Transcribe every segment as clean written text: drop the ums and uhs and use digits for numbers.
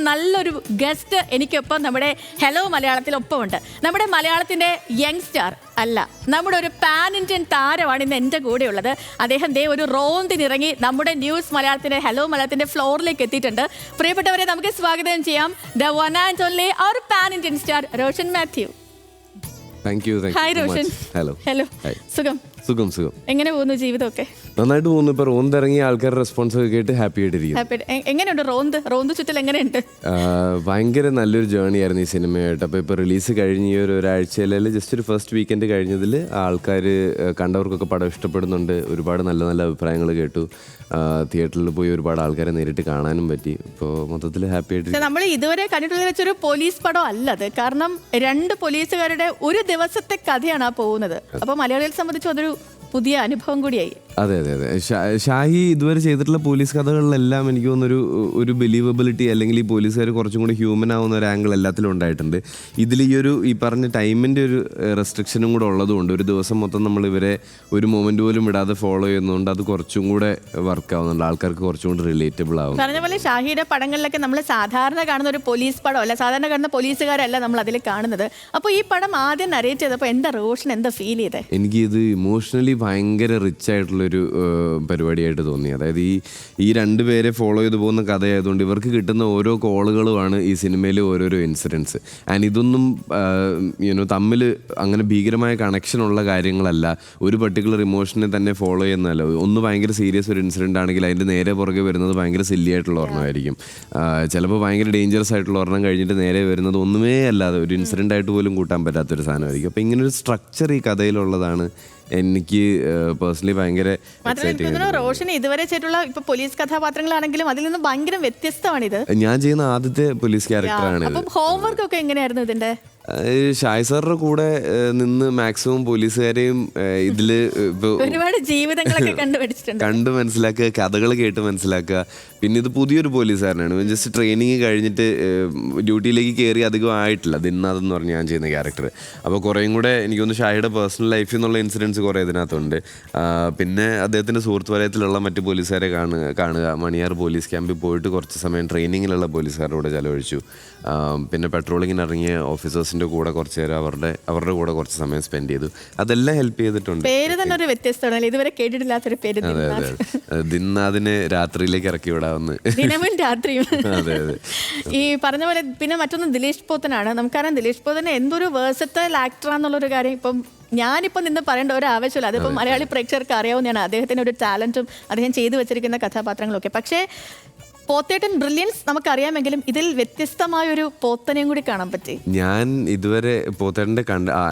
നല്ലൊരു ഗസ്റ്റ് എനിക്കൊപ്പം നമ്മുടെ ഹലോ മലയാളത്തിലൊപ്പം ഉണ്ട്. നമ്മുടെ മലയാളത്തിൻ്റെ യങ് സ്റ്റാർ അല്ല, നമ്മുടെ ഒരു പാൻ ഇന്ത്യൻ താരമാണ് ഇന്ന് എൻ്റെ കൂടെയുള്ളത്. അദ്ദേഹം ദേ ഒരു റോന്തിനിറങ്ങി നമ്മുടെ ന്യൂസ് മലയാളത്തിൻ്റെ ഹലോ മലയാളത്തിൻ്റെ ഫ്ലോറിലേക്ക് എത്തിയിട്ടുണ്ട്. പ്രിയപ്പെട്ടവരെ, നമുക്ക് സ്വാഗതം ചെയ്യാം the one and only our pan Indian star Roshan Mathew. Hi Roshan. Hello. സുഖം? സുഖം. എങ്ങനെ പോകുന്നു ജീവിതമൊക്കെ? നന്നായിട്ട് പോകുന്നു. ഇപ്പൊ റോന്ത് ഇറങ്ങിയ ആൾക്കാരുടെ റെസ്പോൺസ് ഒക്കെ കേട്ട് ഹാപ്പി ആയിട്ടിരിക്കും. എങ്ങനെയുണ്ട് റോന്ത് ചുറ്റൽ എങ്ങനെയുണ്ട്? ഭയങ്കര നല്ലൊരു ജേർണി ആയിരുന്നു ഈ സിനിമയായിട്ട്. അപ്പോൾ ഇപ്പോൾ റിലീസ് കഴിഞ്ഞ ഈ ഒരാഴ്ചയിൽ ജസ്റ്റ് ഒരു ഫസ്റ്റ് വീക്കെൻഡ് കഴിഞ്ഞതിൽ ആൾക്കാർ കണ്ടവർക്കൊക്കെ പടം ഇഷ്ടപ്പെടുന്നുണ്ട്. ഒരുപാട് നല്ല നല്ല അഭിപ്രായങ്ങൾ കേട്ടു. തിയേറ്ററിൽ പോയി ഒരുപാട് ആൾക്കാരെ നേരിട്ട് കാണാനും പറ്റി. ഇപ്പോൾ മൊത്തത്തിൽ ഹാപ്പി ആയിട്ട്. നമ്മൾ ഇതുവരെ കണ്ടിട്ടുള്ള വെച്ചൊരു പോലീസ് പടം അല്ലത്. കാരണം 2 പോലീസുകാരുടെ ഒരു ദിവസത്തെ കഥയാണ് ആ പോകുന്നത്. അപ്പോൾ മലയാളികളെ സംബന്ധിച്ച് അതൊരു പുതിയ അനുഭവം കൂടിയായി. അതെ. ഷാഹി ഇതുവരെ ചെയ്തിട്ടുള്ള പോലീസ് കഥകളിലെല്ലാം എനിക്ക് തോന്നുന്നൊരു ഒരു ബിലീവബിലിറ്റി, അല്ലെങ്കിൽ ഈ പോലീസുകാർ കുറച്ചും കൂടി ഹ്യൂമൻ ആവുന്ന ഒരു ആംഗിൾ എല്ലാത്തിലും ഉണ്ടായിട്ടുണ്ട്. ഇതിൽ ഈ പറഞ്ഞ ടൈമിൻ്റെ ഒരു റെസ്ട്രിക്ഷനും കൂടെ ഉള്ളതുകൊണ്ട് ഒരു ദിവസം മൊത്തം നമ്മൾ ഇവരെ ഒരു മൊമെന്റ് പോലും വിടാതെ ഫോളോ ചെയ്യുന്നതുകൊണ്ട് അത് കുറച്ചും കൂടെ വർക്ക് ആവുന്നുണ്ട്. ആൾക്കാർക്ക് കുറച്ചും കൂടി റിലേറ്റബിൾ ആവും. പറഞ്ഞ പോലെ ഷാഹിയുടെ പടങ്ങളിലൊക്കെ നമ്മൾ സാധാരണ കാണുന്ന ഒരു പോലീസ് പടം അല്ല, സാധാരണ കാണുന്ന പോലീസുകാരല്ല നമ്മൾ അതിൽ കാണുന്നത്. അപ്പോൾ ഈ പടം ആദ്യം നരേറ്റ് ചെയ്തപ്പോൾ എന്താ റോഷൻ എന്താ ഫീൽ ചെയ്തത്? എനിക്ക് ഇത് ഇമോഷണലി ഭയങ്കര റിച്ച് ആയിട്ടുള്ളൊരു പരിപാടിയായിട്ട് തോന്നി. അതായത് ഈ 2 പേരെ ഫോളോ ചെയ്ത് പോകുന്ന കഥയായതുകൊണ്ട് ഇവർക്ക് കിട്ടുന്ന ഓരോ കോളുകളുമാണ് ഈ സിനിമയിലെ ഓരോരോ ഇൻസിഡൻസ്. ആൻഡ് ഇതൊന്നും തമ്മിൽ അങ്ങനെ ഭീകരമായ കണക്ഷൻ ഉള്ള കാര്യങ്ങളല്ല. ഒരു പർട്ടിക്കുലർ ഇമോഷനെ തന്നെ ഫോളോ ചെയ്യുന്നതല്ല. ഒന്ന് ഭയങ്കര സീരിയസ് ഒരു ഇൻസിഡൻ്റ് ആണെങ്കിൽ അതിൻ്റെ നേരെ പുറകെ വരുന്നത് ഭയങ്കര സില്ലി ആയിട്ടുള്ള ഒരെണ്ണമായിരിക്കും. ചിലപ്പോൾ ഭയങ്കര ഡേഞ്ചറസ് ആയിട്ടുള്ള ഒരെണ്ണം കഴിഞ്ഞിട്ട് നേരെ വരുന്നത് ഒന്നുമേ അല്ലാതെ ഒരു ഇൻസിഡൻ്റ് ആയിട്ട് പോലും കൂട്ടാൻ പറ്റാത്തൊരു സാധനമായിരിക്കും. അപ്പോൾ ഇങ്ങനൊരു സ്ട്രക്ചർ ഈ കഥയിലുള്ളതാണ് എനിക്ക് പേഴ്സണലി ഭയങ്കര റോഷൻ ഇതുവരെ ചെയ്തിട്ടുള്ള ഇപ്പൊ പോലീസ് കഥാപാത്രങ്ങളാണെങ്കിലും അതിൽ നിന്ന് ഭയങ്കര വ്യത്യസ്തമാണിത്. ഞാൻ ചെയ്യുന്ന ആദ്യത്തെ പോലീസ് ക്യാരക്ടറാണ്. ഹോംവർക്ക് ഒക്കെ എങ്ങനെയായിരുന്നു ഇതിന്റെ? ഷായ് സാറിന്റെ കൂടെ നിന്ന് മാക്സിമം പോലീസുകാരെയും ഇതില് ഒരുപാട് ജീവിതങ്ങളൊക്കെ കണ്ടു മനസ്സിലാക്കുക, കഥകൾ കേട്ട് മനസ്സിലാക്കുക. പിന്നെ ഇത് പുതിയൊരു പോലീസുകാരനാണ്. ജസ്റ്റ് ട്രെയിനിങ് കഴിഞ്ഞിട്ട് ഡ്യൂട്ടിയിലേക്ക് കയറി അധികം ആയിട്ടില്ല. ദിന്നാഥെന്ന് പറഞ്ഞ് ഞാൻ ചെയ്യുന്ന ക്യാരക്ടർ. അപ്പോൾ കുറേയും കൂടെ എനിക്കൊന്ന് ഷായുടെ പേഴ്സണൽ ലൈഫിൽ നിന്നുള്ള ഇൻസിഡൻസ് കുറേ ഇതിനകത്തുണ്ട്. പിന്നെ അദ്ദേഹത്തിൻ്റെ സുഹൃത്ത് വലയത്തിലുള്ള മറ്റ് പോലീസുകാരെ കാണുക. മണിയാർ പോലീസ് ക്യാമ്പിൽ പോയിട്ട് കുറച്ച് സമയം ട്രെയിനിങ്ങിലുള്ള പോലീസുകാരുടെ കൂടെ ചെലവഴിച്ചു. പിന്നെ പെട്രോളിങ്ങിന് ഇറങ്ങിയ ഓഫീസേഴ്സിൻ്റെ കൂടെ കുറച്ച് നേരം അവരുടെ കൂടെ കുറച്ച് സമയം സ്പെൻഡ് ചെയ്തു. അതെല്ലാം ഹെൽപ്പ് ചെയ്തിട്ടുണ്ട്. പേര് തന്നെ ഒരു വ്യത്യസ്തമാണ്, ഇതുവരെ കേട്ടിട്ടില്ലാത്തൊരു പേര്. അതെ. ദിന്നാഥിനെ രാത്രിയിലേക്ക് ഇറക്കി വിടാവുന്ന ദിനവും രാത്രിയും. അതെ. ഈ പറഞ്ഞ പോലെ പിന്നെ മറ്റൊന്ന് ദിലീഷ് പോത്തനാണ്. നമുക്കറിയാം ദിലീഷ് പോത്തന് എന്തൊരു വേഴ്സറ്റൈൽ ആക്ടറാന്നുള്ളൊരു കാര്യം ഇപ്പം ഞാനിപ്പോൾ നിന്ന് പറയേണ്ട ഒരു ആവശ്യമില്ല. അതിപ്പോൾ മലയാളി പ്രേക്ഷകർക്ക് അറിയാവുന്നതാണ്. അദ്ദേഹത്തിൻ്റെ ഒരു ടാലൻറ്റും അദ്ദേഹം ചെയ്തു വെച്ചിരിക്കുന്ന കഥാപാത്രങ്ങളൊക്കെ. പക്ഷേ പോത്തേട്ടൻ ബ്രില്യൻസ് നമുക്കറിയാമെങ്കിലും ഇതിൽ വ്യത്യസ്തമായൊരു പോത്തനെയും കൂടി കാണാൻ പറ്റി. ഞാൻ ഇതുവരെ പോത്തേട്ടൻ്റെ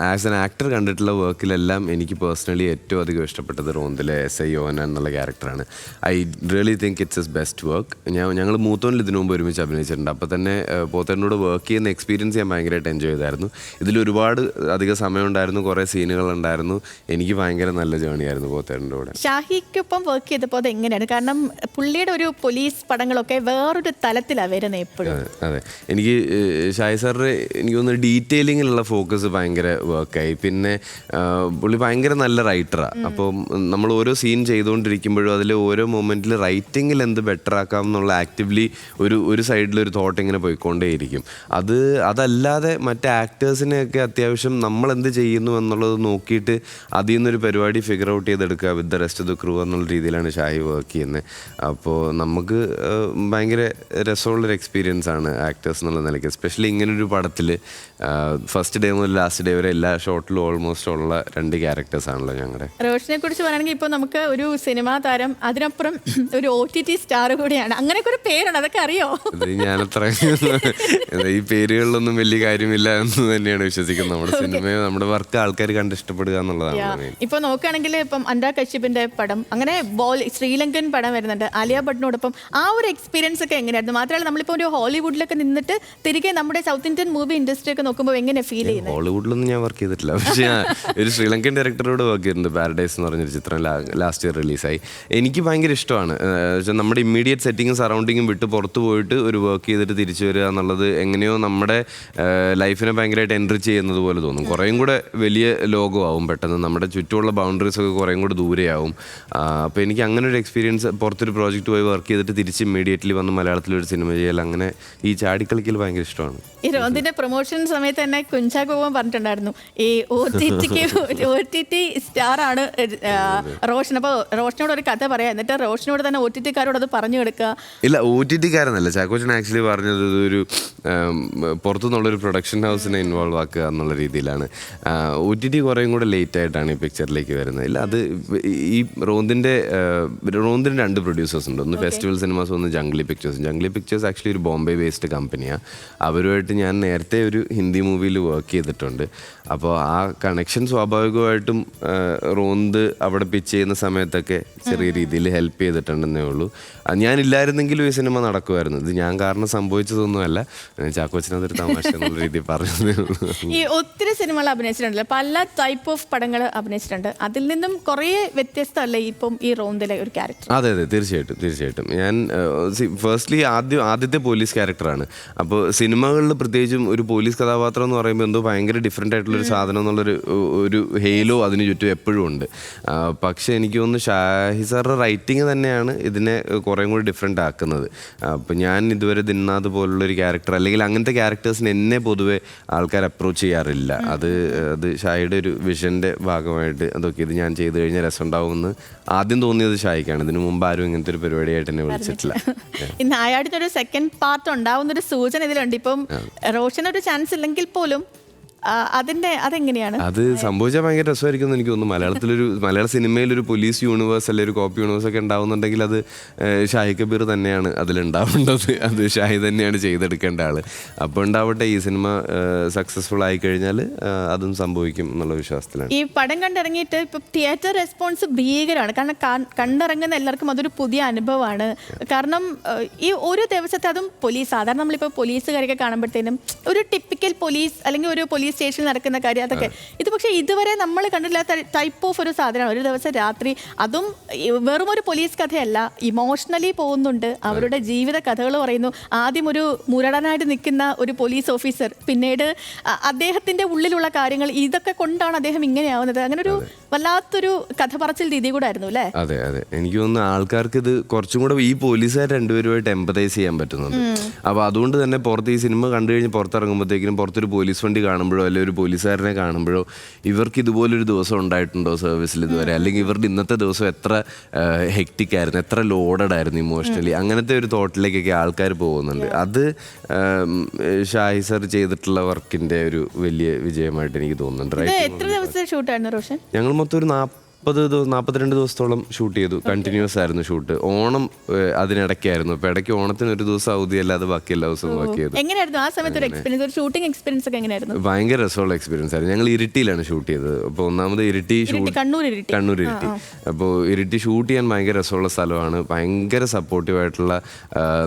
ആസ് ആൻ ആക്ടർ കണ്ടിട്ടുള്ള വർക്കിലെല്ലാം എനിക്ക് പേഴ്സണലി ഏറ്റവും അധികം ഇഷ്ടപ്പെട്ടത് റോന്തിലെ SI യോഹന്നാൻ എന്നുള്ള ക്യാരക്ടറാണ്. I really think it's his best work. ഞങ്ങൾ മൂത്തോനിൽ ഇതിനു മുമ്പ് ഒരുമിച്ച് അഭിനയിച്ചിട്ടുണ്ട്. അപ്പോൾ തന്നെ പോത്തേട്ടനോട് വർക്ക് ചെയ്യുന്ന എക്സ്പീരിയൻസ് ഞാൻ ഭയങ്കരമായിട്ട് എൻജോയ് ചെയ്തായിരുന്നു. ഇതിൽ ഒരുപാട് അധികം സമയം ഉണ്ടായിരുന്നു, കുറേ സീനുകളുണ്ടായിരുന്നു. എനിക്ക് ഭയങ്കര നല്ല ജേർണി ആയിരുന്നു പോത്തേട്ടൻ്റെ കൂടെ. ഷാഹിക്കൊപ്പം വർക്ക് ചെയ്തപ്പോൾ അത് എങ്ങനെയാണ്? കാരണം പുള്ളിയുടെ ഒരു പോലീസ് പടങ്ങളൊക്കെ വേറൊരു തലത്തിലാണ് വരുന്നത് എപ്പോഴും. അതെ. എനിക്ക് ഷായ് സാറിൻ്റെ എനിക്ക് തോന്നുന്നു ഡീറ്റെയിലിങ്ങിലുള്ള ഫോക്കസ് ഭയങ്കര വർക്കായി. പിന്നെ പുള്ളി ഭയങ്കര നല്ല റൈറ്ററാണ്. അപ്പോൾ നമ്മൾ ഓരോ സീൻ ചെയ്തുകൊണ്ടിരിക്കുമ്പോഴും അതിൽ ഓരോ മൊമെൻറ്റിൽ റൈറ്റിങ്ങിൽ എന്ത് ബെറ്റർ ആക്കാം എന്നുള്ള ആക്റ്റീവ്ലി ഒരു സൈഡിലൊരു തോട്ട് ഇങ്ങനെ പോയിക്കൊണ്ടേയിരിക്കും. അതല്ലാതെ മറ്റ് ആക്ടേഴ്സിനെയൊക്കെ അത്യാവശ്യം നമ്മൾ എന്ത് ചെയ്യുന്നു എന്നുള്ളത് നോക്കിയിട്ട് അതിൽ നിന്നൊരു പരിപാടി ഫിഗർ ഔട്ട് ചെയ്തെടുക്കുക with the rest of the crew എന്നുള്ള രീതിയിലാണ് ഷാഹി വർക്ക് ചെയ്യുന്നത്. അപ്പോൾ നമുക്ക് ഭയങ്കര രസമുള്ളൊരു എക്സ്പീരിയൻസ് ആണ് ആക്ടേഴ്സ് എന്നുള്ള നിലയ്ക്ക്. എസ്പെഷ്യലി ഇങ്ങനൊരു പടത്തിൽ ഫസ്റ്റ് ഡേ മുതൽ ലാസ്റ്റ് ഡേ വരെ എല്ലാ ഷോട്ടിലും ഓൾമോസ്റ്റ് ഉള്ള 2 ക്യാരക്ടേഴ്സ് ആണല്ലോ ഞങ്ങളുടെ. റോഷനെ കുറിച്ച് പറയുകയാണെങ്കിൽ ഇപ്പോൾ നമുക്ക് ഒരു സിനിമാ താരം, അതിനപ്പുറം ഒരു OTT സ്റ്റാർ കൂടിയാണ്. അങ്ങനെയൊക്കെ ഒരു പേരാണ്, അതൊക്കെ അറിയോ? ഞാനത്ര ഈ പേരുകളിലൊന്നും വലിയ കാര്യമില്ല എന്ന് തന്നെയാണ് വിശ്വസിക്കുന്നത്. നമ്മുടെ സിനിമയെ നമ്മുടെ വർക്ക് ആൾക്കാർ കണ്ട് ഇഷ്ടപ്പെടുക എന്നുള്ളതാണ്. ഇപ്പോൾ നോക്കുകയാണെങ്കിൽ ഇപ്പം അനുരാഗ് കശ്യപിന്റെ പടം, അങ്ങനെ ശ്രീലങ്കൻ പടം വരുന്നുണ്ട് ആലിയ ഭട്ടിനോടൊപ്പം. ആ ഒരു എക്സ്പീരിയൻസ് ഒക്കെ എങ്ങനെയായിരുന്നു? മാത്രമല്ല നമ്മളിപ്പോൾ ഒരു ഹോളിവുഡിലൊക്കെ നിന്നിട്ട് തിരികെ നമ്മുടെ സൗത്ത് ഇന്ത്യൻ മൂവി ഇൻഡസ്ട്രി ഒക്കെ നോക്കുമ്പോൾ എങ്ങനെ ഫീൽ ചെയ്യുന്നത്? ഹോളിവുഡിലൊന്നും ഞാൻ വർക്ക് ചെയ്തിട്ടില്ല. പക്ഷേ ഞാൻ ഒരു ശ്രീലങ്കൻ ഡയറക്ടറോട് വർക്ക് ചെയ്തിട്ടുണ്ട്. പാരഡൈസ് എന്ന് പറഞ്ഞൊരു ചിത്രം ലാസ്റ്റ് ഇയർ റിലീസായി. എനിക്ക് ഭയങ്കര ഇഷ്ടമാണ്. നമ്മുടെ ഇമ്മീഡിയറ്റ് സെറ്റിങ്ങും സറൗണ്ടിങ്ങും വിട്ട് പുറത്ത് പോയിട്ട് ഒരു വർക്ക് ചെയ്തിട്ട് തിരിച്ചു വരിക എന്നുള്ളത് എങ്ങനെയോ നമ്മുടെ ലൈഫിനെ ഭയങ്കരമായിട്ട് എൻറിച്ച് ചെയ്യുന്നത് പോലെ തോന്നും. കുറേയും കൂടെ വലിയ ലോകമാവും പെട്ടെന്ന്. നമ്മുടെ ചുറ്റുമുള്ള ബൗണ്ടറീസ് ഒക്കെ കുറേയും കൂടെ ദൂരെയാവും. അപ്പോൾ എനിക്ക് അങ്ങനെ ഒരു എക്സ്പീരിയൻസ്, പുറത്തൊരു പ്രോജക്റ്റ് പോയി വർക്ക് ചെയ്തിട്ട് തിരിച്ച് ഇമ്മീഡിയറ്റ് ഇമ്മീഡിയറ്റ്ലി വന്ന് മലയാളത്തിലൊരു സിനിമ ചെയ്യൽ, അങ്ങനെ ഈ ചാടിക്കളിക്കൽ ഭയങ്കര ഇഷ്ടമാണ്. ഈ റോന്തിന്റെ പ്രൊമോഷൻ സമയത്ത് തന്നെ കുഞ്ചാക്കോവൻ പറഞ്ഞിട്ടുണ്ടായിരുന്നു ഈ OTT സ്റ്റാർ ആണ് റോഷൻ. അപ്പോൾ റോഷനോട് ഒരു കഥ പറയാം, എന്നിട്ട് റോഷനോട് തന്നെ OTT-കാരോട് അത് പറഞ്ഞു കൊടുക്കുക. ഇല്ല, OTT-കാരെന്നല്ല, ചാക്കോച്ചൻ ആക്ച്വലി പറഞ്ഞത് ഇതൊരു പുറത്തുനിന്നുള്ളൊരു പ്രൊഡക്ഷൻ ഹൗസിനെ ഇൻവോൾവ് ആക്കുക എന്നുള്ള രീതിയിലാണ്. OTT കുറേയും കൂടെ ലേറ്റ് ആയിട്ടാണ് ഈ പിക്ചറിലേക്ക് വരുന്നത്. ഇല്ല, അത് ഈ റോന്തിൻ്റെ 2 പ്രൊഡ്യൂസേഴ്സ് ഉണ്ട്. ഒന്ന് ഫെസ്റ്റിവൽ സിനിമാസ്, ഒന്ന് Junglee pictures. Junglee pictures actually ഒരു ബോംബെ ബേസ്ഡ് കമ്പനിയാണ്. അവരുമായിട്ട് ഞാൻ നേരത്തെ ഒരു ഹിന്ദി മൂവിയിൽ വർക്ക് ചെയ്തിട്ടുണ്ട്. അപ്പോൾ ആ കണക്ഷൻ സ്വാഭാവികമായിട്ടും റോന്ത് അവിടെ പിച്ച് ചെയ്യുന്ന സമയത്തൊക്കെ ചെറിയ രീതിയിൽ ഹെൽപ്പ് ചെയ്തിട്ടുണ്ടെന്നേ ഉള്ളൂ. ഞാനില്ലായിരുന്നെങ്കിലും ഈ സിനിമ നടക്കുമായിരുന്നു. ഇത് ഞാൻ കാരണം സംഭവിച്ചതൊന്നുമല്ല, ചാക്കോച്ചനതൊരു തമാശ എന്നുള്ള രീതിയിൽ പറഞ്ഞതേ ഉള്ളൂ. ഈ ഒത്തിരി സിനിമകൾ അഭിനയിച്ചിട്ടുണ്ടല്ലോ, പല ടൈപ്പ് ഓഫ് പടങ്ങൾ അഭിനയിച്ചിട്ടുണ്ട്. അതിൽ നിന്നും കുറേ വ്യത്യസ്തമല്ലേ ഇപ്പം ഈ റോന്തിലെ ഒരു ക്യാരക്ടർ? അതെ, തീർച്ചയായിട്ടും. ഞാൻ ഫസ്റ്റ്ലി ആദ്യത്തെ പോലീസ് ക്യാരക്ടറാണ്. അപ്പോൾ സിനിമകളിൽ പ്രത്യേകിച്ചും ഒരു പോലീസ് കഥാപാത്രം എന്ന് പറയുമ്പോൾ എന്തോ ഭയങ്കര ഡിഫറെൻ്റ് ആയിട്ടുള്ളൊരു സാധനം എന്നുള്ളൊരു ഹെയിലോ അതിന് ചുറ്റും എപ്പോഴും ഉണ്ട്. പക്ഷേ എനിക്ക് തോന്നുന്നു ഷാഹി സാറിൻ്റെ റൈറ്റിംഗ് തന്നെയാണ് ഇതിനെ കുറേ കൂടി ഡിഫറെൻ്റ് ആക്കുന്നത്. അപ്പോൾ ഞാൻ ഇതുവരെ ദിന്നാഥ് പോലുള്ളൊരു ക്യാരക്ടർ, അല്ലെങ്കിൽ അങ്ങനത്തെ ക്യാരക്ടേഴ്സിന് എന്നെ പൊതുവെ ആൾക്കാർ അപ്രോച്ച് ചെയ്യാറില്ല. അത് ഷാഹിയുടെ ഒരു വിഷൻ്റെ ഭാഗമായിട്ട് അതൊക്കെ ഇത് ഞാൻ ചെയ്തു കഴിഞ്ഞാൽ രസമുണ്ടാവുമെന്ന് ആദ്യം തോന്നിയത് ഷാഹിക്കാണ്. ഇതിനു മുമ്പ് ആരും ഇങ്ങനത്തെ ഒരു പരിപാടിയായിട്ട് എന്നെ വിളിച്ചിട്ടില്ല. ഇന്ന് നായാടിനൊരു സെക്കൻഡ് പാർട്ട് ഉണ്ടാവുന്നൊരു സൂചന ഇതിലുണ്ട്. ഇപ്പം റോഷനൊരു ചാൻസ് ഇല്ലെങ്കിൽ പോലും അതെങ്ങനെയാണ്? അത് സംഭവിച്ചാൽ ഭയങ്കര രസമായിരിക്കും എന്ന് എനിക്ക് തോന്നുന്നു. മലയാള സിനിമയിലൊരു പോലീസ് യൂണിവേഴ്സ് അല്ലെങ്കിൽ ഒരു കോപ്പി യൂണിവേഴ്സ് ഒക്കെ ഉണ്ടാവുന്നുണ്ടെങ്കിൽ അത് ഷാഹി കബീർ തന്നെയാണ് അതിലുണ്ടാവേണ്ടത്. അത് ഷാഹി തന്നെയാണ് ചെയ്തെടുക്കേണ്ട ആള്. അപ്പോൾ ഉണ്ടാവട്ടെ, ഈ സിനിമ സക്സസ്ഫുൾ ആയി കഴിഞ്ഞാൽ അതും സംഭവിക്കും എന്നുള്ള വിശ്വാസത്തിലാണ്. ഈ പടം കണ്ടിറങ്ങിയിട്ട് ഇപ്പം തിയേറ്റർ റെസ്പോൺസ് ഭീകരമാണ്. കാരണം കണ്ടിറങ്ങുന്ന എല്ലാവർക്കും അതൊരു പുതിയ അനുഭവമാണ്. കാരണം ഈ ഒരു ദിവസത്തെ അതും പോലീസ്, സാധാരണ നമ്മളിപ്പോൾ പോലീസുകാരൊക്കെ കാണുമ്പോഴത്തേനും ഒരു ടിപ്പിക്കൽ പോലീസ് അല്ലെങ്കിൽ ഒരു പോലീസ് സ്റ്റേഷനിൽ നടക്കുന്ന കാര്യം അതൊക്കെ. ഇത് പക്ഷേ ഇതുവരെ നമ്മൾ കണ്ടില്ലാത്ത ടൈപ്പ് ഓഫ് ഒരു സാധനമാണ്. ഒരു ദിവസം രാത്രി, അതും വെറും ഒരു പോലീസ് കഥയല്ല, ഇമോഷണലി പോകുന്നുണ്ട്. അവരുടെ ജീവിത കഥകൾ പറയുന്നു. ആദ്യം ഒരു മുരടനായിട്ട് നിൽക്കുന്ന ഒരു പോലീസ് ഓഫീസർ, പിന്നീട് അദ്ദേഹത്തിന്റെ ഉള്ളിലുള്ള കാര്യങ്ങൾ, ഇതൊക്കെ കൊണ്ടാണ് അദ്ദേഹം ഇങ്ങനെയാവുന്നത്. അങ്ങനെ ഒരു വല്ലാത്തൊരു കഥ പറച്ചിൽ രീതി കൂടെ ആയിരുന്നു അല്ലേ? അതെ, എനിക്ക് തോന്നുന്നു ആൾക്കാർക്ക് ഇത് കുറച്ചും കൂടെ ഈ പോലീസുകാർ രണ്ടുപേരുമായിട്ട് എമ്പതൈസ് ചെയ്യാൻ പറ്റുന്നുണ്ട്. അപ്പോൾ അതുകൊണ്ട് തന്നെ പുറത്ത് ഈ സിനിമ കണ്ടു കഴിഞ്ഞ് പുറത്തിറങ്ങുമ്പോഴത്തേക്കിനും പുറത്തൊരു പോലീസ് വണ്ടി കാണുമ്പോഴോ അല്ലെങ്കിൽ ഒരു പോലീസുകാരനെ കാണുമ്പോഴോ ഇവർക്ക് ഇതുപോലൊരു ദിവസം ഉണ്ടായിട്ടുണ്ടോ സർവീസിൽ ഇതുവരെ, അല്ലെങ്കിൽ ഇവരുടെ ഇന്നത്തെ ദിവസം എത്ര ഹെക്റ്റിക് ആയിരുന്നു, എത്ര ലോഡഡ് ആയിരുന്നു ഇമോഷണലി, അങ്ങനത്തെ ഒരു തോട്ടിലേക്കൊക്കെ ആൾക്കാർ പോകുന്നുണ്ട്. അത് ഷാഹി സർ ചെയ്തിട്ടുള്ള വർക്കിന്റെ ഒരു വലിയ വിജയമായിട്ട് എനിക്ക് തോന്നുന്നുണ്ട്. എത്ര ദിവസത്തെ ഷൂട്ടായിരുന്നു റോഷൻ? ഞങ്ങൾ മൊത്തം ഒരു 42 ദിവസത്തോളം ഷൂട്ട് ചെയ്തു. കണ്ടിന്യൂസ് ആയിരുന്നു ഷൂട്ട്. ഓണം അതിനിടയ്ക്കായിരുന്നു. അപ്പോൾ ഇടയ്ക്ക് ഓണത്തിന് ഒരു ദിവസം അവധി അല്ലാതെ ബാക്കി എല്ലാ ദിവസവും വർക്ക് ചെയ്തു. എങ്ങനെയായിരുന്നു ആ സമയത്ത് ഒരു എക്സ്പീരിയൻസ്, ഒരു ഷൂട്ടിംഗ് എക്സ്പീരിയൻസ് ഒക്കെ എങ്ങനെയായിരുന്നു? ഭയങ്കര രസമുള്ള എക്സ്പീരിയൻസ് ആയിരുന്നു. ഞങ്ങൾ ഇരിട്ടിയിലാണ് ഷൂട്ട് ചെയ്തത്. അപ്പോൾ ഒന്നാമത് കണ്ണൂർ ഇരിട്ടി. അപ്പോൾ ഇരിട്ടി ഷൂട്ട് ചെയ്യാൻ ഭയങ്കര രസമുള്ള സ്ഥലമാണ്. ഭയങ്കര സപ്പോർട്ടീവായിട്ടുള്ള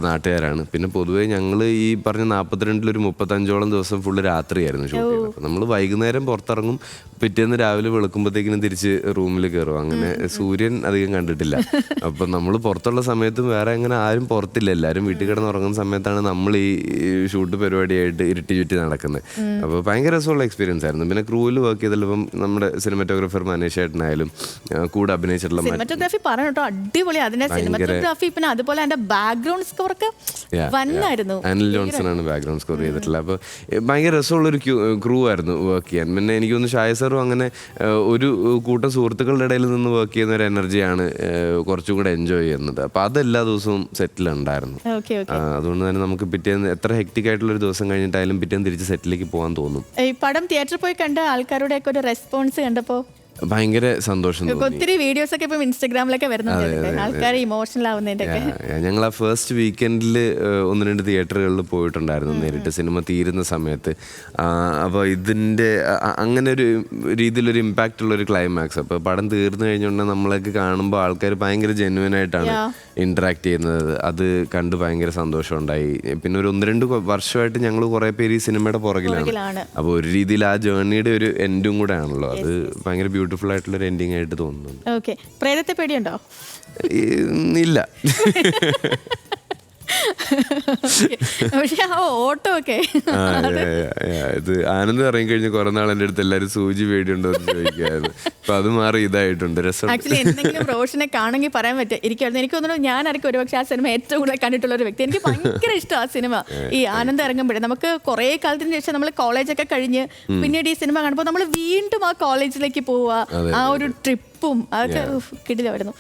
നാട്ടുകാരാണ്. പിന്നെ പൊതുവേ ഞങ്ങൾ ഈ പറഞ്ഞ 42-ൽ ഒരു 35ഓളം ദിവസം ഫുള്ള് രാത്രിയായിരുന്നു ഷൂട്ട് ചെയ്തത്. അപ്പോൾ നമ്മൾ വൈകുന്നേരം പുറത്തിറങ്ങും, പിറ്റേന്ന് രാവിലെ വെളുക്കുമ്പോഴത്തേക്കിനും തിരിച്ച് റൂമിൽ കയറും. അങ്ങനെ സൂര്യൻ അധികം കണ്ടിട്ടില്ല. അപ്പം നമ്മൾ പുറത്തുള്ള സമയത്തും വേറെ അങ്ങനെ ആരും പുറത്തില്ല, എല്ലാവരും വീട്ടിൽ കിടന്ന് ഉറങ്ങുന്ന സമയത്താണ് നമ്മൾ ഈ ഷൂട്ട് പരിപാടിയായിട്ട് ഇരുട്ടി ചുറ്റി നടക്കുന്നത്. അപ്പോൾ ഭയങ്കര രസമുള്ള എക്സ്പീരിയൻസ് ആയിരുന്നു. പിന്നെ ക്രൂവിൽ വർക്ക് ചെയ്തപ്പം നമ്മുടെ സിനിമാറ്റോഗ്രാഫർ മനീഷ് ഏട്ടനായാലും കൂടെ അഭിനയിച്ചിട്ടുള്ള സിനിമാറ്റോഗ്രാഫി പറഞ്ഞോ അടിപൊളി. അതിന്റെ സിനിമാറ്റോഗ്രാഫി പിന്നെ അതുപോലെ അതിന്റെ ബാക്ക്ഗ്രൗണ്ട് സ്കോർ ഒക്കെ വന്നായിരുന്നു. അനിൽ ജോൺസൺ ആണ് ബാക്ക്ഗ്രൗണ്ട് സ്കോർ ചെയ്തിട്ടുള്ളത്. അപ്പോൾ ഭയങ്കര രസമുള്ളൊരു ക്രൂ ആയിരുന്നു വർക്ക് ചെയ്യാൻ. പിന്നെ എനിക്ക് തോന്നുന്നു ഷാഹി സാറും അങ്ങനെ ഒരു കൂട്ടം സുഹൃത്തുക്കളുടെ ഇടയിൽ നിന്ന് വർക്ക് ചെയ്യുന്ന ഒരു എനർജിയാണ് കുറച്ചും കൂടെ എൻജോയ് ചെയ്യുന്നത്. അപ്പോൾ അതെല്ലാ ദിവസവും സെറ്റിലുണ്ടായിരുന്നു. അതുകൊണ്ട് തന്നെ നമുക്ക് പിറ്റേന്ന് എത്ര ഹെക്റ്റിക് ആയിട്ടുള്ള ഒരു ദിവസം കഴിഞ്ഞിട്ടായാലും പിറ്റേന്ന് തിരിച്ച് സെറ്റിലേക്ക് പോകാൻ തോന്നും. ഈ പടം തിയേറ്ററിൽ പോയി കണ്ട ആൾക്കാരുടെ ഒക്കെ ഒരു റെസ്പോൺസ് കണ്ടപ്പോൾ ഭയങ്കര സന്തോഷം. ഒത്തിരി വീഡിയോസ് ഒക്കെ ഇപ്പം ഇൻസ്റ്റാഗ്രാമിലൊക്കെ വരുന്നുണ്ട്, ആൾക്കാർ ഇമോഷണൽ ആവുന്നതിന്റെ. ഞങ്ങൾ ആ ഫസ്റ്റ് വീക്കെൻഡിൽ 1-2 തിയേറ്ററുകളിൽ പോയിട്ടുണ്ടായിരുന്നു നേരിട്ട് സിനിമ തീരുന്ന സമയത്ത്. അപ്പോൾ ഇതിൻ്റെ അങ്ങനെ ഒരു രീതിയിലൊരു ഇമ്പാക്റ്റ് ഉള്ളൊരു ക്ലൈമാക്സ്. അപ്പോൾ പടം തീർന്നു കഴിഞ്ഞുകൊണ്ട് നമ്മളൊക്കെ കാണുമ്പോൾ ആൾക്കാർ ഭയങ്കര ജെന്യുവൻ ആയിട്ടാണ് ഇൻട്രാക്ട് ചെയ്യുന്നത്. അത് കണ്ട് ഭയങ്കര സന്തോഷമുണ്ടായി. പിന്നെ ഒരു 1-2 വർഷമായിട്ട് ഞങ്ങൾ കുറേ പേര് ഈ സിനിമയുടെ പുറകിലാണ്. അപ്പോൾ ഒരു രീതിയിൽ ആ ജേർണിയുടെ ഒരു എൻഡും കൂടെ ആണല്ലോ. അത് ഭയങ്കര ബ്യൂട്ടിഫുൾ ആയിട്ടുള്ള ഒരു എൻഡിങ് ആയിട്ട് തോന്നുന്നു. പ്രേതത്തെ പേടിയുണ്ടോ? ഇല്ല. പക്ഷെ ആ ഓട്ടോ ഒക്കെ ഇത് ആനന്ദ് ഇറങ്ങി കഴിഞ്ഞ് കുറെ നാൾ എൻ്റെ അടുത്ത് എല്ലാവരും സൂചി പേടിയുണ്ടോ എന്ന് ചോദിക്കായിരുന്നു. അപ്പൊ അത് മാറി ഇതായിട്ടുണ്ട്. രസം. ആക്ച്വലി എന്തെങ്കിലും റോഷനെ കാണുമെങ്കിൽ പറയാൻ പറ്റും. എനിക്ക് തോന്നുന്നു ഞാനായിരിക്കും ഒരുപക്ഷെ ആ സിനിമ ഏറ്റവും കൂടുതൽ കണ്ടിട്ടുള്ള ഒരു വ്യക്തി. എനിക്ക് ഭയങ്കര ഇഷ്ടം ആ സിനിമ. ഈ ആനന്ദ് ഇറങ്ങുമ്പോഴേ നമുക്ക് കുറെ കാലത്തിന് ശേഷം നമ്മൾ കോളേജൊക്കെ കഴിഞ്ഞ് പിന്നീട് ഈ സിനിമ കാണുമ്പോൾ നമ്മൾ വീണ്ടും ആ കോളേജിലേക്ക് പോവുക, ആ ഒരു ട്രിപ്പും അതൊക്കെ കിടിലമായിരുന്നു.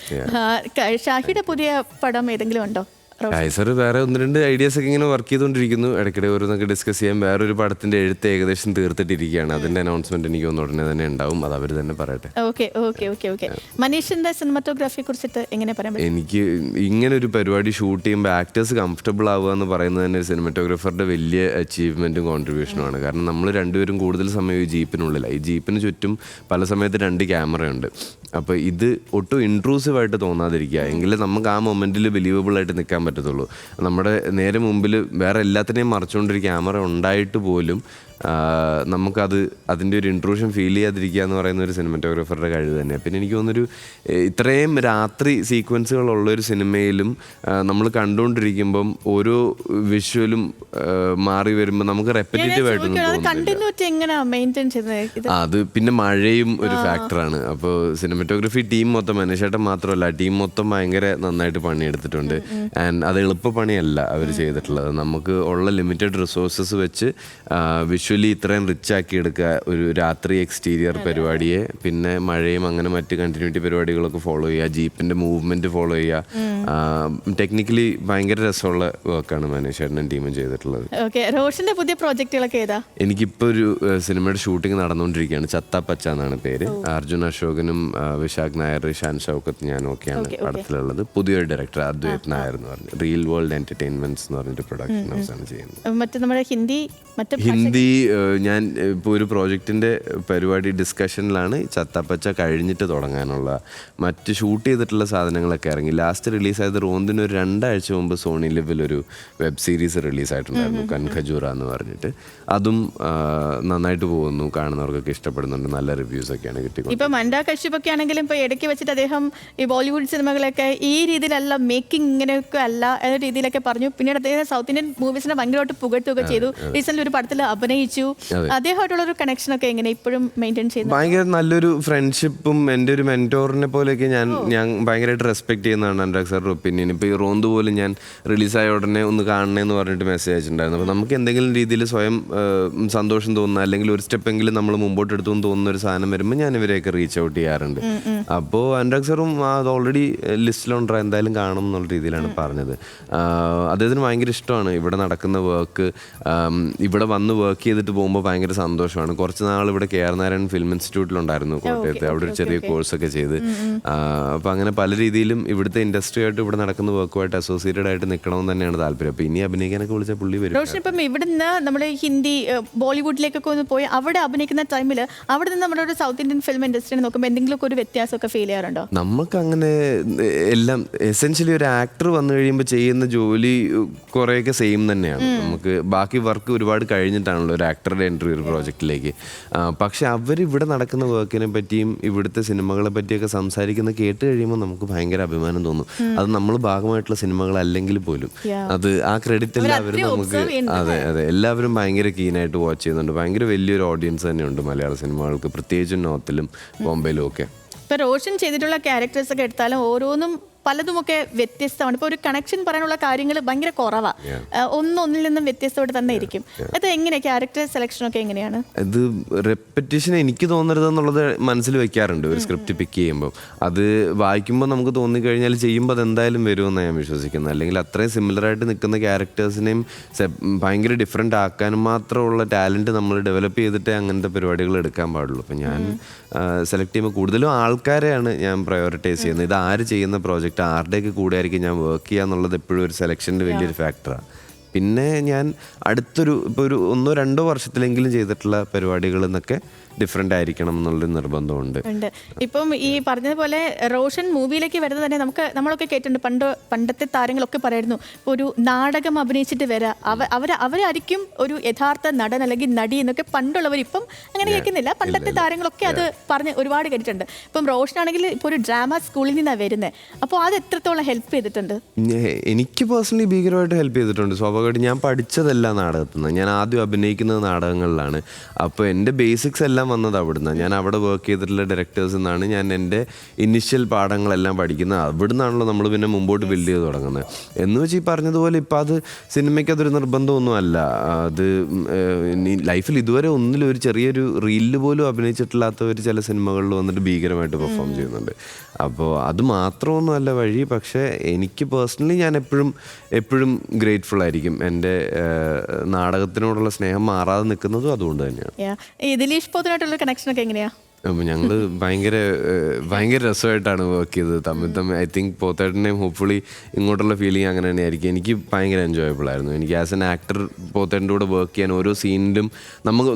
ഷാഹിയുടെ പുതിയ പടം ഏതെങ്കിലും ഉണ്ടോ? ഷൈസർ വേറെ ഒന്ന് രണ്ട് ഐഡിയാസ് ഒക്കെ ഇങ്ങനെ വർക്ക് ചെയ്തുകൊണ്ടിരിക്കുന്നു. ഇടയ്ക്കിടെ ഓരോന്നൊക്കെ ഡിസ്കസ് ചെയ്യാൻ. വേറൊരു പടത്തിന്റെ എഴുത്ത് ഏകദേശം തീർത്തിട്ടിരിക്കുകയാണ്. അതിന്റെ അനൗൺസ്മെന്റ് എനിക്ക് ഒന്ന് ഉടനെ തന്നെ ഉണ്ടാവും. അത് അവർ തന്നെ പറയട്ടെ. ഓക്കെ. മനീഷിന്റെ സിനിമാറ്റോഗ്രാഫിയെ കുറിച്ചിട്ട് എങ്ങനെ പറയാൻ പറ്റും? എനിക്ക് ഇങ്ങനെ ഒരു പരിപാടി ഷൂട്ട് ചെയ്യുമ്പോൾ ആക്ടേഴ്സ് കംഫർട്ടബിൾ ആവുക എന്ന് പറയുന്നത് തന്നെ ഒരു സിനിമാറ്റോഗ്രാഫറുടെ വലിയ അച്ചീവ്മെന്റും കോൺട്രിബ്യൂഷനുമാണ്. കാരണം നമ്മൾ രണ്ടുപേരും കൂടുതൽ സമയം ഈ ജീപ്പിനുള്ളിലാണ്. ഈ ജീപ്പിന് ചുറ്റും പല സമയത്ത് 2 ക്യാമറയുണ്ട്. അപ്പോൾ ഇത് ഒട്ടും ഇൻട്രൂസീവായിട്ട് തോന്നാതിരിക്കുക, എങ്കിലേ നമുക്ക് ആ മൊമെന്റിൽ ബിലീവബിൾ ആയിട്ട് നിൽക്കാൻ പറ്റത്തുള്ളൂ. നമ്മുടെ നേരെ മുമ്പിൽ വേറെ എല്ലാത്തിനെയും മറച്ചുകൊണ്ടൊരു ക്യാമറ ഉണ്ടായിട്ട് പോലും നമുക്കത് അതിൻ്റെ ഒരു ഇൻട്രൂഷൻ ഫീൽ ചെയ്യാതിരിക്കുക എന്ന് പറയുന്ന ഒരു സിനിമാറ്റോഗ്രാഫറുടെ കഴിവ് തന്നെയാണ്. പിന്നെ എനിക്ക് തോന്നുന്നൊരു ഇത്രയും രാത്രി സീക്വൻസുകളുള്ളൊരു സിനിമയിലും നമ്മൾ കണ്ടുകൊണ്ടിരിക്കുമ്പം ഓരോ വിഷ്വലും മാറി വരുമ്പോൾ നമുക്ക് റെപ്പറ്റേറ്റീവ് ആയിട്ടൊന്നും തോന്നുന്നില്ല. അത് പിന്നെ മഴയും ഒരു ഫാക്ടറാണ്. അപ്പോൾ സിനിമാറ്റോഗ്രഫി ടീം മൊത്തം, മനീഷേട്ടൻ മാത്രമല്ല, ടീം മൊത്തം ഭയങ്കര നന്നായിട്ട് പണിയെടുത്തിട്ടുണ്ട്. ആൻഡ് അത് എളുപ്പപ്പണിയല്ല അവർ ചെയ്തിട്ടുള്ളത്. നമുക്ക് ഉള്ള ലിമിറ്റഡ് റിസോഴ്സസ് വെച്ച് വിഷ്വലി ഇത്രയും റിച്ച് ആക്കി എടുക്കുക ഒരു രാത്രി എക്സ്റ്റീരിയർ പരിപാടിയെ. പിന്നെ മഴയും അങ്ങനെ മറ്റ് കണ്ടിന്യൂറ്റി പരിപാടികളൊക്കെ ഫോളോ ചെയ്യുക, ജീപ്പിന്റെ മൂവ്മെന്റ് ഫോളോ ചെയ്യുക. ടെക്നിക്കലി ഭയങ്കര രസമുള്ള വർക്കാണ് മനീഷേട്ടനും ടീമും ചെയ്തിട്ടുള്ളത്. റോഷന്റെ പുതിയ പ്രോജക്റ്റുകളൊക്കെ ഏതാ? എനിക്കിപ്പോൾ ഒരു സിനിമയുടെ ഷൂട്ടിംഗ് നടന്നുകൊണ്ടിരിക്കുകയാണ്. ചത്താപ്പച്ച എന്നാണ് പേര്. അർജുൻ അശോകനും വിശാഖ് നായർ, ഷാൻ ഷൗക്കത്ത്, ഞാനും ഒക്കെയാണ് പടത്തിലുള്ളത്. പുതിയൊരു ഡയറക്ടർ അദ്വൈത് നായർ എന്ന് പറഞ്ഞു റിയൽ വേൾഡ് എന്റർടൈൻമെന്റ്സ് എന്ന് പറഞ്ഞിട്ട് പ്രൊഡക്ഷൻ ഹൗസാണ് ചെയ്യുന്നത്. ഹിന്ദി ഞാൻ ഇപ്പോൾ ഒരു പ്രോജക്റ്റിൻ്റെ പരിപാടി ഡിസ്കഷനിലാണ്. ചത്തപ്പച്ച കഴിഞ്ഞിട്ട് തുടങ്ങാനുള്ള മറ്റ് ഷൂട്ട് ചെയ്തിട്ടുള്ള സാധനങ്ങളൊക്കെ ഇറങ്ങി. ലാസ്റ്റ് റിലീസായത് റോന്തിന് ഒരു 2 ആഴ്ച മുമ്പ് സോണി ലിവിൽ ഒരു വെബ് സീരീസ് റിലീസായിട്ടുണ്ടായിരുന്നു, കൻഖജൂറ എന്ന് പറഞ്ഞിട്ട്. അതും നന്നായിട്ട് പോകുന്നു, കാണുന്നവർക്കൊക്കെ ഇഷ്ടപ്പെടുന്നുണ്ട്, നല്ല റിവ്യൂസ് ഒക്കെയാണ് കിട്ടിയത്. ഇപ്പം മൻഡാ കശ്യപൊക്കെ ആണെങ്കിലും ഇപ്പോൾ ഇടയ്ക്ക് വെച്ചിട്ട് അദ്ദേഹം ഈ ബോളിവുഡ് സിനിമകളൊക്കെ ഈ രീതിയിലല്ല, മേക്കിംഗ് ഇങ്ങനെയൊക്കെ അല്ല എന്ന രീതിയിലൊക്കെ പറഞ്ഞു. പിന്നീട് അദ്ദേഹം സൗത്ത് ഇന്ത്യൻ മൂവീസിനെ ഭയങ്കരമായിട്ട് പുകഴ്ത്തുകയൊക്കെ ചെയ്തു. റീസെന്റ് ഒരു പടത്തിൽ അഭിനയിച്ചു. അദ്ദേഹമായിട്ടുള്ള ഒരു കണക്ഷൻ ഒക്കെ എങ്ങനെ ഇപ്പോഴും മെയിൻറ്റെയിൻ ചെയ്യുന്നത്? ഭയങ്കര നല്ലൊരു ഫ്രണ്ട്ഷിപ്പും എൻ്റെ ഒരു മെന്റോറിനെ പോലെയൊക്കെ ഞാൻ ഭയങ്കരമായിട്ട് റെസ്പെക്ട് ചെയ്യുന്നതാണ് അനുരാഗ് സാറിന്റെ ഒപ്പീനിയൻ. ഇപ്പോൾ ഈ റോന്ത് പോലും ഞാൻ റിലീസായ ഉടനെ ഒന്ന് കാണണേന്ന് പറഞ്ഞിട്ട് മെസ്സേജ് അയച്ചിട്ടുണ്ടായിരുന്നു. അപ്പോൾ നമുക്ക് എന്തെങ്കിലും രീതിയിൽ സ്വയം സന്തോഷം തോന്നുന്ന, അല്ലെങ്കിൽ ഒരു സ്റ്റെപ്പെങ്കിലും നമ്മൾ മുമ്പോട്ട് എടുത്തു എന്ന് തോന്നുന്ന ഒരു സാധനം വരുമ്പോൾ ഞാൻ ഇവരെയൊക്കെ റീച്ച് ഔട്ട് ചെയ്യാറുണ്ട്. അപ്പോൾ അനുരാഗ് സാറും അത് ഓൾറെഡി ലിസ്റ്റിലുണ്ടാ, എന്തായാലും കാണും എന്നുള്ള രീതിയിലാണ് പറഞ്ഞത്. അദ്ദേഹത്തിന് ഭയങ്കര ഇഷ്ടമാണ് ഇവിടെ നടക്കുന്ന വർക്ക്. ഇവിടെ വന്ന് വർക്ക് ചെയ്തിട്ട് പോകുമ്പോൾ ഭയങ്കര സന്തോഷമാണ്. കുറച്ച് നാൾ ഇവിടെ KR നാരായൺ ഫിലിം ഇൻസ്റ്റിറ്റ്യൂട്ടിലുണ്ടായിരുന്നു കോട്ടയത്ത്. അവിടെ ഒരു ചെറിയ കോഴ്സൊക്കെ ചെയ്ത്. അപ്പോൾ അങ്ങനെ പല രീതിയിലും ഇവിടുത്തെ ഇൻഡസ്ട്രിയായിട്ട് ഇവിടെ നടക്കുന്ന വർക്കുമായിട്ട് അസോസിയേറ്റഡ് ആയിട്ട് നിൽക്കണമെന്ന് തന്നെയാണ് താല്പര്യം. അപ്പോൾ ഇനി അഭിനയിക്കാനൊക്കെ വിളിച്ചാൽ പുള്ളി വരും. റോഷൻ, ഇപ്പം ഇവിടുന്ന് നമ്മൾ ഹിന്ദി ബോളിവുഡിലേക്കൊക്കെ ഒന്ന് പോയി അവിടെ അഭിനയിക്കുന്ന ടൈമിൽ അവിടെ നിന്ന് നമ്മുടെ ഒരു സൗത്ത് ഇന്ത്യൻ ഫിലിം ഇൻഡസ്ട്രി നോക്കുമ്പോൾ എന്തെങ്കിലുമൊക്കെ ഒരു വ്യത്യാസമൊക്കെ ഫീൽ ചെയ്യാറുണ്ടോ? നമുക്ക് അങ്ങനെ എല്ലാം എസെൻഷ്യലി ഒരു ആക്ടർ വന്നു കഴിയുമ്പോൾ ചെയ്യുന്ന ജോലി കുറേയൊക്കെ സെയിം തന്നെയാണ്. നമുക്ക് ബാക്കി വർക്ക് ഒരുപാട് കഴിഞ്ഞിട്ടാണല്ലോ ഒരു ആക്ടറുടെ എൻട്രി ഒരു പ്രോജക്റ്റിലേക്ക്. പക്ഷെ അവരിവിടെ നടക്കുന്ന വർക്കിനെ പറ്റിയും ഇവിടുത്തെ സിനിമകളെ പറ്റിയൊക്കെ സംസാരിക്കുന്ന കേട്ട് കഴിയുമ്പോൾ നമുക്ക് ഭയങ്കര അഭിമാനം തോന്നും. അത് നമ്മൾ ഭാഗമായിട്ടുള്ള സിനിമകളല്ലെങ്കിൽ പോലും അത് ആ ക്രെഡിറ്റ് എല്ലാവരും നമുക്ക് അതെ എല്ലാവരും ഭയങ്കര കീനായിട്ട് വാച്ച് ചെയ്യുന്നുണ്ട്. ഭയങ്കര വലിയൊരു ഓഡിയൻസ് തന്നെയുണ്ട് മലയാള സിനിമകൾക്ക്, പ്രത്യേകിച്ചും നോർത്തിലും ബോംബെയിലും ഒക്കെ. ഇപ്പൊ റോഷൻ ചെയ്തിട്ടുള്ള ക്യാരക്ടേഴ്സ് ഒക്കെ എടുത്താലും ഓരോന്നും പലതുമൊക്കെ വ്യത്യസ്തമാണ്. ഇപ്പോൾ ഒരു കണക്ഷൻ പറയാനുള്ള കാര്യങ്ങൾ ഭയങ്കര കുറവാണ്. ഒന്നിൽ നിന്നും വ്യത്യസ്തമായിട്ട് തന്നെ ഇരിക്കും. അത് എങ്ങനെ ക്യാരക്ടർ സെലക്ഷനൊക്കെ എങ്ങനെയാണ്? ഇത് റെപ്പറ്റീഷൻ എനിക്ക് തോന്നരുതെന്നുള്ളത് മനസ്സിൽ വെക്കാറുണ്ട് ഒരു സ്ക്രിപ്റ്റ് പിക്ക് ചെയ്യുമ്പോൾ. അത് വായിക്കുമ്പോൾ നമുക്ക് തോന്നിക്കഴിഞ്ഞാൽ ചെയ്യുമ്പോൾ അത് എന്തായാലും വരുമെന്ന് ഞാൻ വിശ്വസിക്കുന്നത്. അല്ലെങ്കിൽ അത്രയും സിമിലറായിട്ട് നിൽക്കുന്ന ക്യാരക്ടേഴ്സിനെയും ഭയങ്കര ഡിഫറെൻ്റ് ആക്കാനും മാത്രമുള്ള ടാലൻറ്റ് നമ്മൾ ഡെവലപ്പ് ചെയ്തിട്ടേ അങ്ങനത്തെ പരിപാടികൾ എടുക്കാൻ പാടുള്ളൂ. അപ്പം ഞാൻ സെലക്ട് ചെയ്യുമ്പോൾ കൂടുതലും ആൾക്കാരെയാണ് ഞാൻ പ്രയോറിറ്റൈസ് ചെയ്യുന്നത്. ഇത് ആര് ചെയ്യുന്ന പ്രോജക്റ്റ്, ആരുടെയൊക്കെ കൂടെ ആയിരിക്കും ഞാൻ വർക്ക് ചെയ്യുക എന്നുള്ളത് എപ്പോഴും ഒരു സെലക്ഷൻ്റെ വലിയൊരു ഫാക്ടറാണ്. പിന്നെ ഞാൻ അടുത്തൊരു ഇപ്പോൾ ഒരു 1-2 വർഷത്തിലെങ്കിലും ചെയ്തിട്ടുള്ള പരിപാടികൾ എന്നൊക്കെ ഡിഫറെൻ്റ് ആയിരിക്കണം എന്നുള്ളൊരു നിർബന്ധമുണ്ട്. ഇപ്പം ഈ പറഞ്ഞതുപോലെ റോഷൻ മൂവിയിലേക്ക് വരുന്നത് തന്നെ നമ്മളൊക്കെ കേട്ടിട്ടുണ്ട്. പണ്ടത്തെ താരങ്ങളൊക്കെ പറയായിരുന്നു ഒരു നാടകം അഭിനയിച്ചിട്ട് വരാം, അവരായിരിക്കും ഒരു യഥാർത്ഥ നടൻ അല്ലെങ്കിൽ നടി എന്നൊക്കെ പണ്ടുള്ളവർ. ഇപ്പം അങ്ങനെ കേൾക്കുന്നില്ല. പണ്ടത്തെ താരങ്ങളൊക്കെ അത് പറഞ്ഞ് ഒരുപാട് കേട്ടിട്ടുണ്ട്. ഇപ്പം റോഷനാണെങ്കിൽ ഇപ്പോൾ ഒരു ഡ്രാമ സ്കൂളിൽ നിന്നാണ് വരുന്നത്. അപ്പോൾ അത് എത്രത്തോളം ഹെൽപ്പ് ചെയ്തിട്ടുണ്ട്? എനിക്ക് പേഴ്സണലി ഭീകരമായിട്ട് ഹെൽപ്പ് ചെയ്തിട്ടുണ്ട്. സ്വാഭാവികമായിട്ട് ഞാൻ പഠിച്ചതല്ല നാടകത്തിൽ നിന്ന്. ഞാൻ ആദ്യം അഭിനയിക്കുന്നത് നാടകങ്ങളിലാണ്. അപ്പോൾ എൻ്റെ ബേസിക്സ് എല്ലാം വന്നത് അവിടുന്ന്. ഞാൻ അവിടെ വർക്ക് ചെയ്തിട്ടുള്ള ഡയറക്ടേഴ്സിൽ നിന്നാണ് ഞാൻ എൻ്റെ ഇനിഷ്യൽ പാഠങ്ങളെല്ലാം പഠിക്കുന്നത്. അവിടെ നിന്നാണല്ലോ നമ്മൾ പിന്നെ മുമ്പോട്ട് ബിൽഡ് ചെയ്ത് തുടങ്ങുന്നത്. എന്ന് വെച്ച് ഈ പറഞ്ഞതുപോലെ ഇപ്പം അത് സിനിമയ്ക്ക് അതൊരു നിർബന്ധമൊന്നും അല്ല. അത് ലൈഫിൽ ഇതുവരെ ഒരു ചെറിയൊരു റീലിൽ പോലും അഭിനയിച്ചിട്ടില്ലാത്തവർ ചില സിനിമകളിൽ വന്നിട്ട് ഭീകരമായിട്ട് പെർഫോം ചെയ്യുന്നുണ്ട്. അപ്പോൾ അത് മാത്രമൊന്നും അല്ല വഴി. പക്ഷേ എനിക്ക് പേഴ്സണലി ഞാൻ എപ്പോഴും ഗ്രേറ്റ്ഫുൾ ആയിരിക്കും. എൻ്റെ നാടകത്തിനോടുള്ള സ്നേഹം മാറാതെ നിൽക്കുന്നതും അതുകൊണ്ട് തന്നെയാണ്. ഈ ദിലീഷ് പോത്തനായിട്ടുള്ള കണക്ഷനൊക്കെ എങ്ങനെയാ? ഞങ്ങൾ ഭയങ്കര രസമായിട്ടാണ് വർക്ക് ചെയ്തത് തമ്മിൽ. ഐ തിങ്ക് പോത്തേട്ടനെയും ഹോപ്പ്ഫുള്ളി ഇങ്ങോട്ടുള്ള ഫീലിംഗ് അങ്ങനെ തന്നെയായിരിക്കും. എനിക്ക് ഭയങ്കര എൻജോയബിൾ ആയിരുന്നു. എനിക്ക് ആസ് എൻ ആക്ടർ പോത്തേട്ടൻ്റെ കൂടെ വർക്ക് ചെയ്യാൻ ഓരോ സീനിലും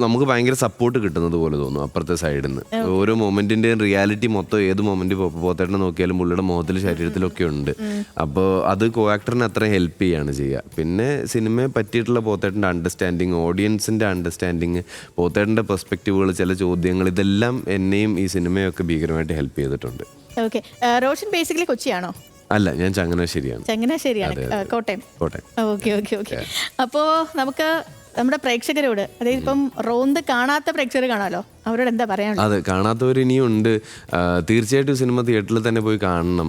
നമുക്ക് ഭയങ്കര സപ്പോർട്ട് കിട്ടുന്നത് പോലെ തോന്നും അപ്പുറത്തെ സൈഡിൽ നിന്ന്. ഓരോ മൊമെൻറ്റിൻ്റെയും റിയാലിറ്റി മൊത്തം ഏത് മൊമെൻറ്റ് പോത്തേട്ടനെ നോക്കിയാലും പുള്ളിയുടെ മുഖത്തിൽ ശരീരത്തിലൊക്കെ ഉണ്ട്. അപ്പോൾ അത് കോ ആക്ടറിനെ അത്ര ഹെൽപ്പ് ചെയ്യാണ് ചെയ്യുക. പിന്നെ സിനിമയെ പറ്റിയിട്ടുള്ള പോത്തേട്ടൻ്റെ അണ്ടർസ്റ്റാൻഡിങ്, ഓഡിയൻസിൻ്റെ അണ്ടർസ്റ്റാൻഡിങ്, പോത്തേട്ടൻ്റെ പെർസ്പെക്റ്റീവുകൾ, ചില ചോദ്യങ്ങൾ, ഇതെല്ലാം എന്നെയും ഈ സിനിമയൊക്കെ ഭീകരമായിട്ട് ഹെൽപ്പ് ചെയ്തിട്ടുണ്ട്. ഓക്കെ, റോഷൻ ബേസിക്കലി കൊച്ചിയാണോ? അല്ല, ഞാൻ ചങ്ങനാശ്ശേരിയാണ്. കോട്ടയം. ഓക്കെ. അപ്പോൾ നമുക്ക് നമ്മുടെ പ്രേക്ഷകരോട്, അതായത് ഇപ്പം റോന്ത് കാണാത്ത പ്രേക്ഷകർ കാണാമല്ലോ, അവരോട് എന്താ പറയാനുള്ളത്? അതെ, കാണാത്തവർ ഇനിയും ഉണ്ട്. തീർച്ചയായിട്ടും സിനിമ തിയേറ്ററിൽ തന്നെ പോയി കാണണം.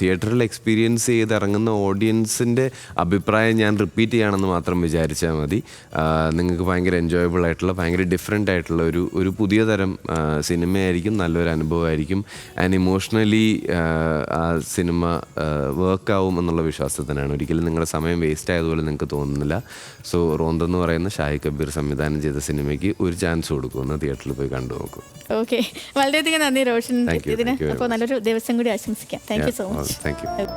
തിയേറ്ററിൽ എക്സ്പീരിയൻസ് ചെയ്ത് ഇറങ്ങുന്ന ഓഡിയൻസിൻ്റെ അഭിപ്രായം ഞാൻ റിപ്പീറ്റ് ചെയ്യുകയാണെന്ന് മാത്രം വിചാരിച്ചാൽ മതി. നിങ്ങൾക്ക് ഭയങ്കര എൻജോയബിൾ ആയിട്ടുള്ള, ഭയങ്കര ഡിഫറെൻ്റ് ആയിട്ടുള്ള ഒരു പുതിയ തരം സിനിമയായിരിക്കും. നല്ലൊരു അനുഭവമായിരിക്കും. ആൻഡ് ഇമോഷണലി ആ സിനിമ വർക്കാവും എന്നുള്ള വിശ്വാസത്തിനാണ്. ഒരിക്കലും നിങ്ങളുടെ സമയം വേസ്റ്റ് ആയതുപോലെ നിങ്ങൾക്ക് തോന്നുന്നില്ല. സോ റോന്തെന്ന് പറയുന്ന ഷാഹിദ് കബീർ സംവിധാനം ചെയ്ത സിനിമയ്ക്ക് ഒരു ചാൻസ് കൊടുക്കുമെന്ന് തിയേറ്ററിൽ പോയി കണ്ടു നോക്കും. ഓക്കെ, വളരെയധികം നന്ദി റോഷൻ. ഇതിന് അപ്പോൾ നല്ലൊരു ദിവസം കൂടി ആശംസിക്കാം. Thank you so much. Thank U.